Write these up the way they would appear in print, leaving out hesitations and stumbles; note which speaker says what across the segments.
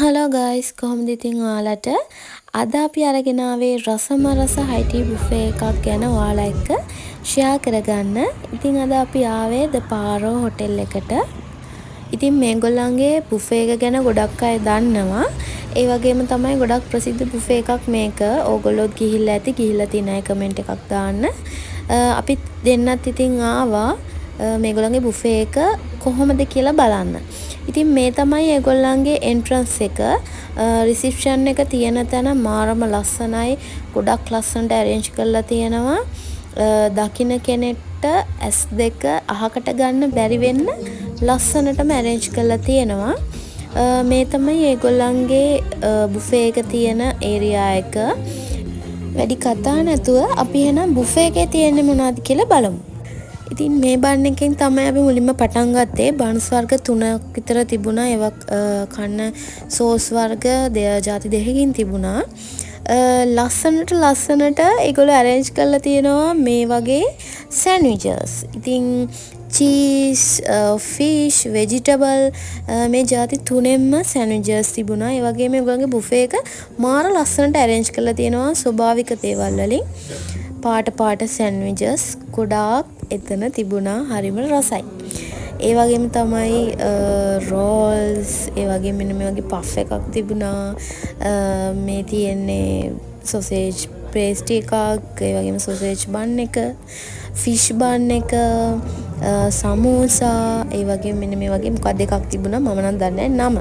Speaker 1: Hello guys කොහොමද ඉතින් ඔයාලට අද අපි අරගෙන ආවේ රසම රස හයි ටී බුෆේ එකක් ගැන ඔයාලා එක්ක ෂෙයා කරගන්න. ඉතින් අද අපි ආවේ ද පාරෝ හොටෙල් එකට. ඉතින් මේගොල්ලන්ගේ බුෆේ එක ගැන ගොඩක් අය දන්නවා. ඒ වගේම තමයි ගොඩක් ප්‍රසිද්ධ බුෆේ එකක් මේක. ඕගොල්ලොත් ගිහිල්ලා ඇති. ගිහිල්ලා තියෙන අය කමෙන්ට් එකක් දාන්න. අපි දෙන්නත් ඉතින් ආවා මේගොල්ලන්ගේ බුෆේ එක කොහොමද කියලා බලන්න. ඉතින් මේ තමයි ඒගොල්ලන්ගේ එන්ට්‍රන්ස් එක. රිසෙප්ෂන් එක තියෙන තැන මාරම ලස්සනයි. ගොඩක් ලස්සනට arrange කරලා තියෙනවා. දකින්න කෙනෙක්ට S2 අහකට ගන්න බැරි වෙන්න ලස්සනටම arrange කරලා තියෙනවා. මේ තමයි ඒගොල්ලන්ගේ බුෆේ එක තියෙන ඒරියා එක. වැඩි කතා නැතුව අපි එහෙනම් බුෆේ එකේ තියෙන්නේ මොනවද කියලා බලමු. ඉතින් මේ බන් එකෙන් තමයි අපි මුලින්ම පටන් ගත්තේ. බන්ස් වර්ග 3ක් විතර තිබුණා. ඒවා කන්න සෝස් වර්ග ಜಾති දෙකකින් තිබුණා. ලස්සනට ඒගොල්ලෝ arrange කරලා තියෙනවා මේ වගේ සෑන්ඩ්විචස්. ඉතින් චීස්, ෆිෂ්, වෙජිටබල් මේ ಜಾති තුනෙන්ම සෑන්ඩ්විචස් තිබුණා. ඒ වගේම ඒගොල්ලන්ගේ බුෆේ එක මාර ලස්සනට arrange කරලා තියෙනවා ස්වභාවික දේවල් වලින්. පාට සෑන්ඩ්විචස් ගොඩාක් එතන තිබුණා. හරිම රසයි. ඒ වගේම තමයි රෝල්ස්, ඒ වගේම මෙන්න මේ වගේ පෆ් එකක් තිබුණා. මේ තියෙන්නේ සොසේජ් පේස්ට්‍රි එකක්, ඒ වගේම සොසේජ් බන් එක, ෆිෂ් බන් එක, සමෝසා, ඒ වගේම මෙන්න මේ වගේ මොකක්ද එකක් තිබුණා. මම නම් දන්නේ නැහැ නම.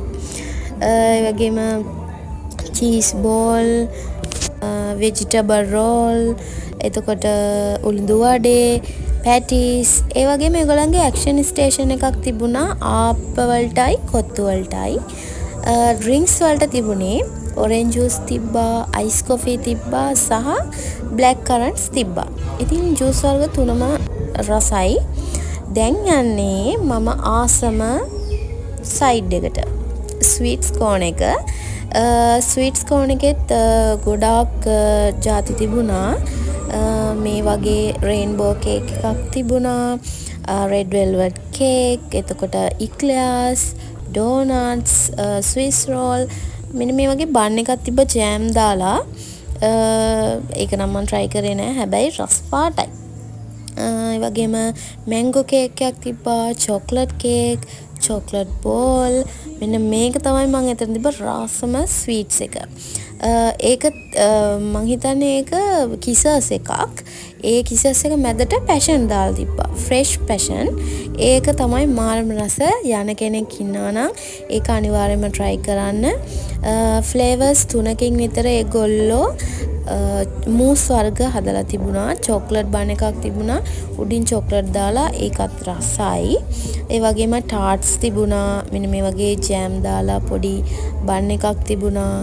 Speaker 1: ඒ වගේම චීස් බෝල්, වෙජිටබල් රෝල්, එතකොට උළුදු වඩේ, පැටිස්, ඒ වගේම ඒගොල්ලන්ගේ ඇක්ෂන් ස්ටේෂන් එකක් තිබුණා. ආප්ප වලටයි කොත්තු වලටයි. ඩ්‍රින්ක්ස් වලට තිබුණේ ඔරෙන්ජ් ජූස් තිබ්බා, අයිස් කොෆි තිබ්බා සහ බ්ලැක් කරන්ට්ස් තිබ්බා. ඉතින් ජූස් වර්ග තුනම රසයි. දැන් යන්නේ මම ආසම සයිඩ් එකට. ස්වීට්ස් කෝන් එක. ස්වීට්ස් කෝන් එකෙත් ගොඩාක් ಜಾති තිබුණා. මේ වගේ රේන්බෝ කේක් එකක් තිබුණා. රෙඩ් වෙල්වෙට් කේක්, එතකොට ඉක්ලර්ස්, ඩෝනට්ස්, ස්විස් රෝල්, මෙන්න මේ වගේ බන් එකක් තිබ්බ ජෑම් දාලා. ඒක නම් මම try කරේ නෑ. හැබැයි රස පාටයි. ඒ වගේම මැංගෝ කේක් එකක් තිබ්බා, චොක්ලට් කේක්, චොක්ලට් බෝල්. මෙන්න මේක තමයි මම එතන තිබ්බ රසම ස්වීට්ස් එක. ඒක මං හිතන්නේ ඒක කිසස් එකක්. ඒ කිසස් එක මැදට පැෂන් දාලා තිබ්බා. Fresh passion. ඒක තමයි මාරම රස. යන කෙනෙක් ඉන්නවා නම් ඒක අනිවාර්යයෙන්ම try කරන්න. ෆ්ලේවර්ස් 3කින් විතර ඒගොල්ලෝ මූස් වර්ග හදලා තිබුණා. චොක්ලට් බන් එකක් තිබුණා. උඩින් චොක්ලට් දාලා ඒකත් රසයි. ඒ වගේම ටාර්ට්ස් තිබුණා. මෙන්න මේ වගේ ජෑම් දාලා පොඩි බන් එකක් තිබුණා.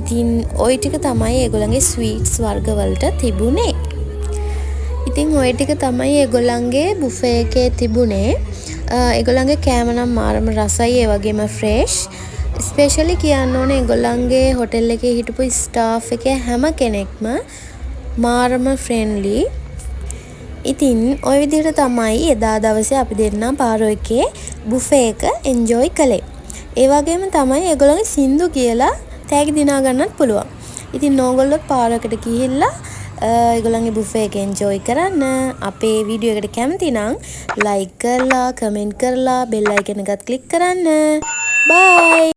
Speaker 1: ඉතින් ওই ටික තමයි ඒගොල්ලන්ගේ ස්වීට්ස් වර්ග වලට තිබුණේ. ඉතින් ওই ටික තමයි ඒගොල්ලන්ගේ බුෆේ එකේ තිබුණේ. ඒගොල්ලන්ගේ කෑම නම් මාරම රසයි. ඒ වගේම ෆ්‍රෙෂ්. ස්පෙෂලි කියන්න ඕනේ ඒගොල්ලන්ගේ හොටෙල් එකේ හිටපු ස්ටාෆ් එකේ හැම කෙනෙක්ම මාරම ෆ්‍රෙන්ඩ්ලි. ඉතින් ওই විදිහට තමයි එදා දවසේ අපි දෙන්නා පාරෝ එකේ බුෆේ එක එන්ජොයි කළේ. ඒ වගේම තමයි ඒගොල්ලන්ගේ සින්දු කියලා තෑගි දිනා ගන්නත් පුළුවන්. ඉතින් ඕගොල්ලෝ පාරකට ගිහිල්ලා ඒගොල්ලන්ගේ බුෆේ එක එන්ජොයි කරන්න. අපේ වීඩියෝ එකට කැමති නම් ලයික් කරලා, කමෙන්ට් කරලා, බෙල් අයිකන් එකත් ක්ලික් කරන්න. බයි.